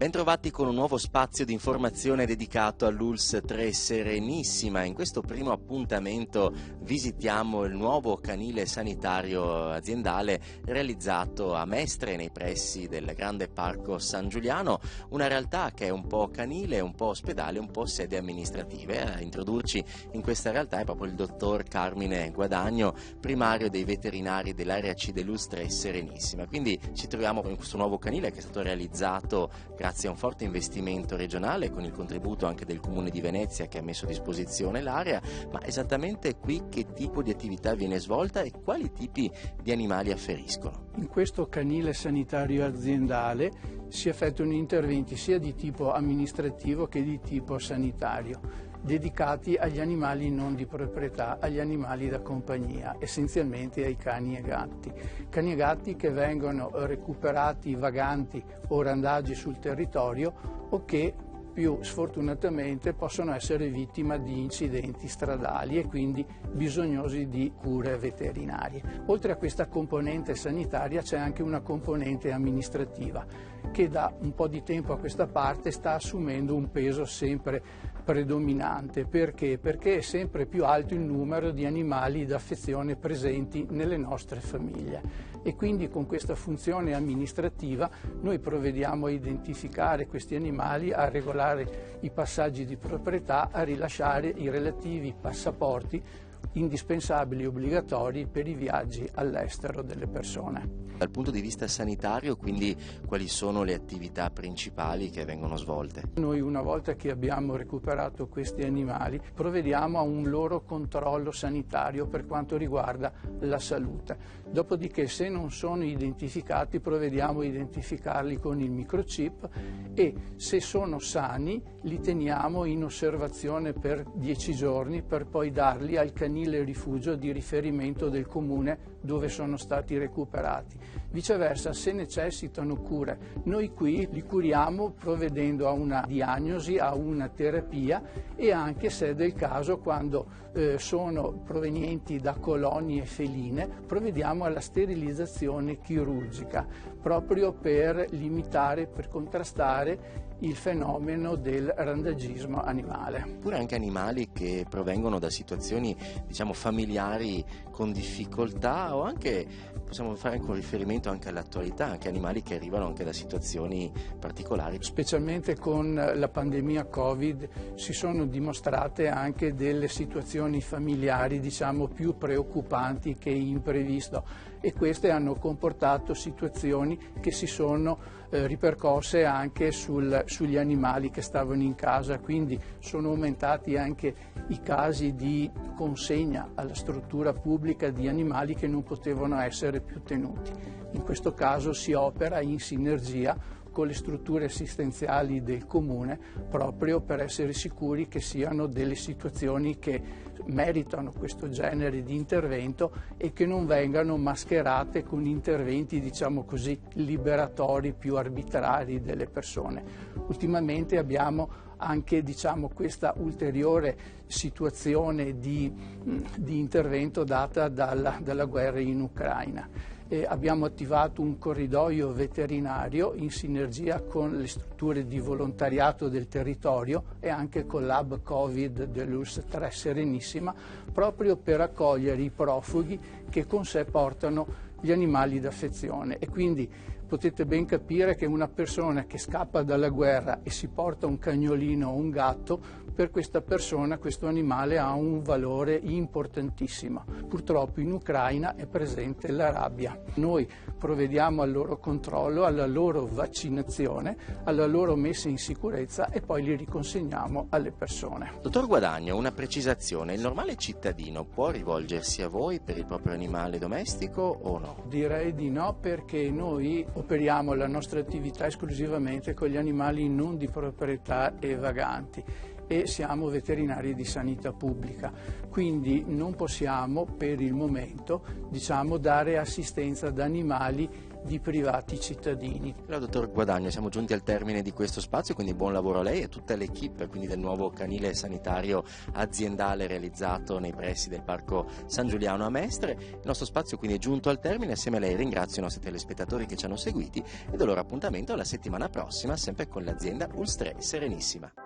Bentrovati con un nuovo spazio di informazione dedicato all'ULSS 3 Serenissima. In questo primo appuntamento visitiamo il nuovo canile sanitario aziendale realizzato a Mestre nei pressi del grande parco San Giuliano, una realtà che è un po' canile, un po' ospedale, un po' sede amministrative. A introdurci in questa realtà è proprio il dottor Carmine Guadagno, primario dei veterinari dell'area C dell'ULSS 3 Serenissima. Quindi ci troviamo in questo nuovo canile che è stato realizzato grazie a un forte investimento regionale con il contributo anche del Comune di Venezia che ha messo a disposizione l'area. Ma esattamente qui che tipo di attività viene svolta e quali tipi di animali afferiscono? In questo canile sanitario aziendale si effettuano interventi sia di tipo amministrativo che di tipo sanitario, dedicati agli animali non di proprietà, agli animali da compagnia, essenzialmente ai cani e gatti. Cani e gatti che vengono recuperati vaganti o randagi sul territorio o che più sfortunatamente possono essere vittima di incidenti stradali e quindi bisognosi di cure veterinarie. Oltre a questa componente sanitaria c'è anche una componente amministrativa che da un po' di tempo a questa parte sta assumendo un peso sempre predominante. Perché? Perché è sempre più alto il numero di animali d'affezione presenti nelle nostre famiglie e quindi con questa funzione amministrativa noi provvediamo a identificare questi animali, a regolare i passaggi di proprietà, a rilasciare i relativi passaporti indispensabili e obbligatori per i viaggi all'estero delle persone. Dal punto di vista sanitario, quindi, quali sono le attività principali che vengono svolte? Noi, una volta che abbiamo recuperato questi animali, provvediamo a un loro controllo sanitario per quanto riguarda la salute. Dopodiché, se non sono identificati, provvediamo a identificarli con il microchip e se sono sani li teniamo in osservazione per 10 giorni per poi darli al canile rifugio di riferimento del comune dove sono stati recuperati. Viceversa, se necessitano cure, noi qui li curiamo provvedendo a una diagnosi, a una terapia e anche, se è del caso, quando sono provenienti da colonie feline, provvediamo alla sterilizzazione chirurgica, proprio per limitare, per contrastare il fenomeno del randagismo animale. Oppure anche animali che provengono da situazioni, diciamo, familiari con difficoltà, o anche possiamo fare un riferimento anche all'attualità, anche animali che arrivano anche da situazioni particolari. Specialmente con la pandemia Covid si sono dimostrate anche delle situazioni familiari, diciamo, più preoccupanti che imprevisto, e queste hanno comportato situazioni che si sono ripercosse anche sugli animali che stavano in casa, quindi sono aumentati anche i casi di consegna alla struttura pubblica di animali che non potevano essere più tenuti. In questo caso si opera in sinergia con le strutture assistenziali del comune proprio per essere sicuri che siano delle situazioni che meritano questo genere di intervento e che non vengano mascherate con interventi, diciamo così, liberatori più arbitrari delle persone. Ultimamente abbiamo anche, diciamo, questa ulteriore situazione di intervento data dalla guerra in Ucraina. Abbiamo attivato un corridoio veterinario in sinergia con le strutture di volontariato del territorio e anche con l'hub Covid dell'ULSS 3 Serenissima, proprio per accogliere i profughi che con sé portano gli animali d'affezione. E quindi potete ben capire che una persona che scappa dalla guerra e si porta un cagnolino o un gatto, per questa persona questo animale ha un valore importantissimo. Purtroppo in Ucraina è presente la rabbia. Noi provvediamo al loro controllo, alla loro vaccinazione, alla loro messa in sicurezza e poi li riconsegniamo alle persone. Dottor Guadagno, una precisazione: il normale cittadino può rivolgersi a voi per il proprio animale domestico o no? Direi di no, perché noi operiamo la nostra attività esclusivamente con gli animali non di proprietà e vaganti e siamo veterinari di sanità pubblica, quindi non possiamo per il momento, diciamo, dare assistenza ad animali di privati cittadini. Allora, dottor Guadagno, siamo giunti al termine di questo spazio, quindi buon lavoro a lei e tutta l'equipe quindi del nuovo canile sanitario aziendale realizzato nei pressi del Parco San Giuliano a Mestre. Il nostro spazio quindi è giunto al termine, assieme a lei ringrazio i nostri telespettatori che ci hanno seguiti e do loro appuntamento alla settimana prossima sempre con l'azienda ULS 3 Serenissima.